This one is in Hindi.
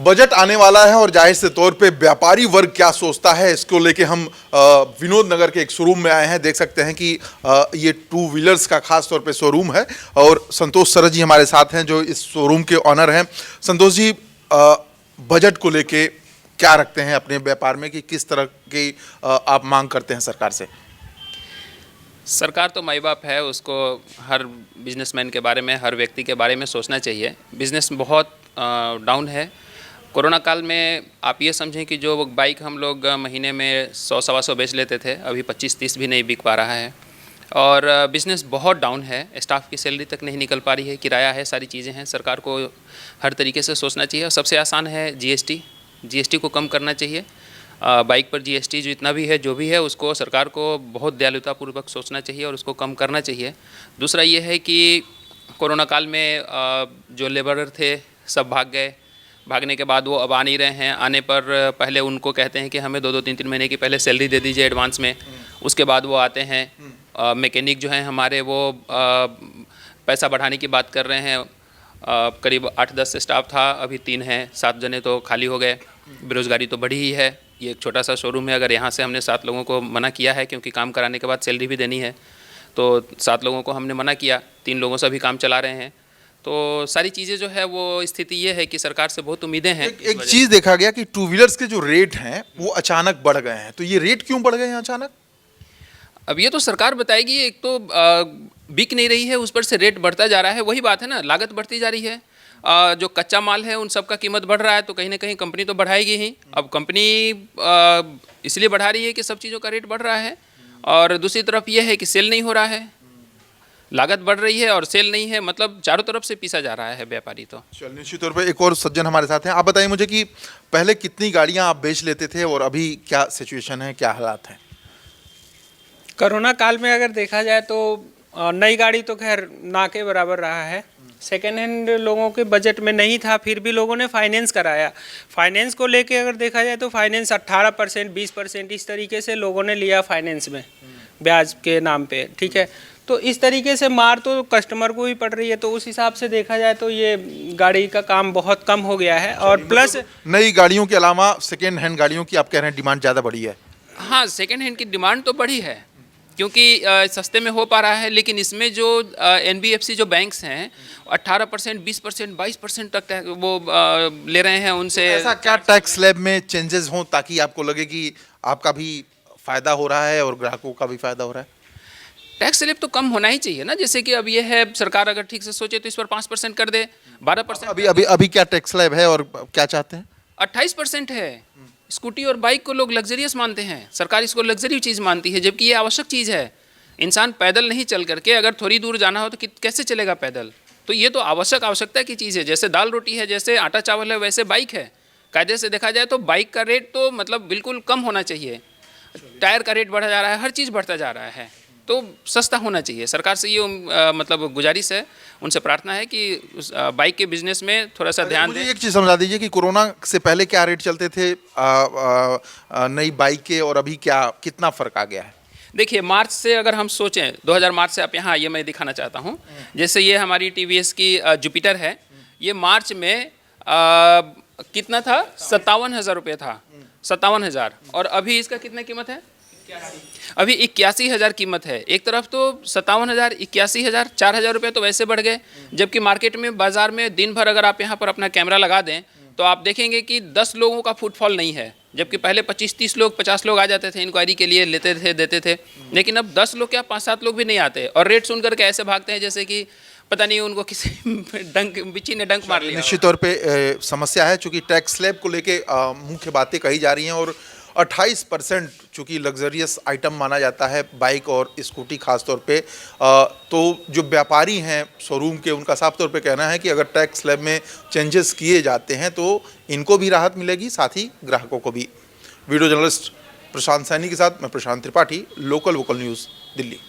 बजट आने वाला है और जाहिर से तौर पे व्यापारी वर्ग क्या सोचता है इसको लेके हम विनोद नगर के एक शोरूम में आए हैं। देख सकते हैं कि ये टू व्हीलर्स का खास तौर पे शोरूम है और संतोष सरज जी हमारे साथ हैं जो इस शोरूम के ऑनर हैं। संतोष जी, बजट को लेके क्या रखते हैं अपने व्यापार में कि किस तरह की आप मांग करते हैं सरकार से? सरकार तो माई बाप है, उसको हर बिजनेसमैन के बारे में, हर व्यक्ति के बारे में सोचना चाहिए। बिजनेस बहुत डाउन है। कोरोना काल में आप ये समझें कि जो बाइक हम लोग महीने में 100-125 बेच लेते थे, अभी 25-30 भी नहीं बिक पा रहा है और बिज़नेस बहुत डाउन है। स्टाफ की सैलरी तक नहीं निकल पा रही है, किराया है, सारी चीज़ें हैं। सरकार को हर तरीके से सोचना चाहिए और सबसे आसान है जीएसटी को कम करना चाहिए। बाइक पर जीएसटी जितना भी है, जो भी है, उसको सरकार को बहुत दयालुतापूर्वक सोचना चाहिए और उसको कम करना चाहिए। दूसरा ये है कि कोरोना काल में जो लेबर थे सब भाग गए। भागने के बाद वो अब आ नहीं रहे हैं। आने पर पहले उनको कहते हैं कि हमें 2-2 3-3 महीने की पहले सैलरी दे दीजिए एडवांस में, उसके बाद वो आते हैं। मैकेनिक जो हैं हमारे वो पैसा बढ़ाने की बात कर रहे हैं। करीब 8-10 स्टाफ था, अभी 3 हैं, 7 जने तो खाली हो गए। बेरोज़गारी तो बढ़ी ही है। ये एक छोटा सा शोरूम है, अगर यहाँ से हमने 7 लोगों को मना किया है क्योंकि काम कराने के बाद सैलरी भी देनी है, तो 7 लोगों को हमने मना किया, 3 लोगों से भी काम चला रहे हैं। तो सारी चीज़ें जो है वो स्थिति ये है कि सरकार से बहुत उम्मीदें हैं। एक चीज़ देखा गया कि टू व्हीलर्स के जो रेट हैं वो अचानक बढ़ गए हैं, तो ये रेट क्यों बढ़ गए हैं अचानक? अब ये तो सरकार बताएगी। एक तो बिक नहीं रही है, उस पर से रेट बढ़ता जा रहा है। वही बात है ना, लागत बढ़ती जा रही है। जो कच्चा माल है उन सब का कीमत बढ़ रहा है, तो कहीं ना कहीं कंपनी तो बढ़ाएगी ही। अब कंपनी इसलिए बढ़ा रही है कि सब चीज़ों का रेट बढ़ रहा है और दूसरी तरफ ये है कि सेल नहीं हो रहा है। लागत बढ़ रही है और सेल नहीं है, मतलब चारों तरफ से पीसा जा रहा है व्यापारी। तो चल, निश्चित तौर पे एक और सज्जन हमारे साथ हैं। आप बताइए मुझे कि पहले कितनी गाड़ियां आप बेच लेते थे और अभी क्या सिचुएशन है, क्या हालात हैं? कोरोना काल में अगर देखा जाए तो नई गाड़ी तो खैर ना के बराबर रहा है। सेकेंड हैंड लोगों के बजट में नहीं था, फिर भी लोगों ने फाइनेंस कराया। फाइनेंस को लेके अगर देखा जाए तो फाइनेंस 18%, 20% इस तरीके से लोगों ने लिया फाइनेंस में, ब्याज के नाम पे। ठीक है, तो इस तरीके से मार तो कस्टमर को ही पड़ रही है। तो उस हिसाब से देखा जाए तो ये गाड़ी का काम बहुत कम हो गया है। और प्लस नई गाड़ियों के अलावा सेकेंड हैंड गाड़ियों की आप कह रहे हैं डिमांड ज़्यादा बढ़ी है? हाँ, सेकेंड हैंड की डिमांड तो बढ़ी है क्योंकि सस्ते में हो पा रहा है। लेकिन इसमें जो एनबीएफसी जो बैंक्स हैं 18%, 20%, 22% तक वो ले रहे हैं उनसे। ऐसा क्या टैक्स स्लैब में चेंजेस हों ताकि आपको लगे कि आपका भी फ़ायदा हो रहा है और ग्राहकों का भी फ़ायदा हो रहा है? टैक्स स्लैब तो कम होना ही चाहिए ना। जैसे कि अब ये है, सरकार अगर ठीक से सोचे तो इस पर 5% कर दे, 12%। अभी क्या टैक्स स्लैब है और क्या चाहते हैं? 28% है। स्कूटी और बाइक को लोग लग्जरियस मानते हैं, सरकार इसको लग्जरी चीज़ मानती है, जबकि ये आवश्यक चीज़ है। इंसान पैदल नहीं चल करके अगर थोड़ी दूर जाना हो तो कैसे चलेगा पैदल? तो ये तो आवश्यकता की चीज़ है। जैसे दाल रोटी है, जैसे आटा चावल है, वैसे बाइक है। कायदे से देखा जाए तो बाइक का रेट तो मतलब बिल्कुल कम होना चाहिए। टायर का रेट बढ़ा जा रहा है, हर चीज़ बढ़ता जा रहा है, तो सस्ता होना चाहिए। सरकार से ये मतलब गुजारिश है, उनसे प्रार्थना है कि उस बाइक के बिजनेस में थोड़ा सा ध्यान दें। एक चीज़ समझा दीजिए कि कोरोना से पहले क्या रेट चलते थे नई बाइक के और अभी क्या, कितना फ़र्क आ गया है? देखिए, मार्च से अगर हम सोचें, 2000 मार्च से आप यहाँ, ये मैं दिखाना चाहता हूँ। जैसे ये हमारी टीवीएस की जुपिटर है, ये मार्च में कितना था? 57,000 रुपये था, 57,000। और अभी इसका कितना कीमत है? अभी 81,000 कीमत है। एक तरफ तो 57,000, 81,000, 4,000 रुपये तो वैसे बढ़ गए। जबकि मार्केट में, बाजार में दिन भर अगर आप यहाँ पर अपना कैमरा लगा दें तो आप देखेंगे कि 10 लोगों का फुटफॉल नहीं है। जबकि पहले 25-30 लोग, 50 लोग आ जाते थे इंक्वायरी के लिए, लेते थे, देते थे। लेकिन अब 10 लोग क्या, 5-7 लोग भी नहीं आते और रेट सुन करके ऐसे भागते हैं जैसे कि पता नहीं उनको किसी बिच्छी ने डंक मार लिया। निश्चित तौर पे समस्या है, चूँकि टैक्स स्लैब को लेके मुख्य बातें कही जा रही हैं और 28% चूँकि लग्जरियस आइटम माना जाता है बाइक और स्कूटी खास तौर पे, तो जो व्यापारी हैं शोरूम के, उनका साफ तौर पे कहना है कि अगर टैक्स स्लैब में चेंजेस किए जाते हैं तो इनको भी राहत मिलेगी, साथ ही ग्राहकों को भी। वीडियो जर्नलिस्ट प्रशांत सैनी के साथ मैं Prashant Tripathi, local vocal news, Delhi.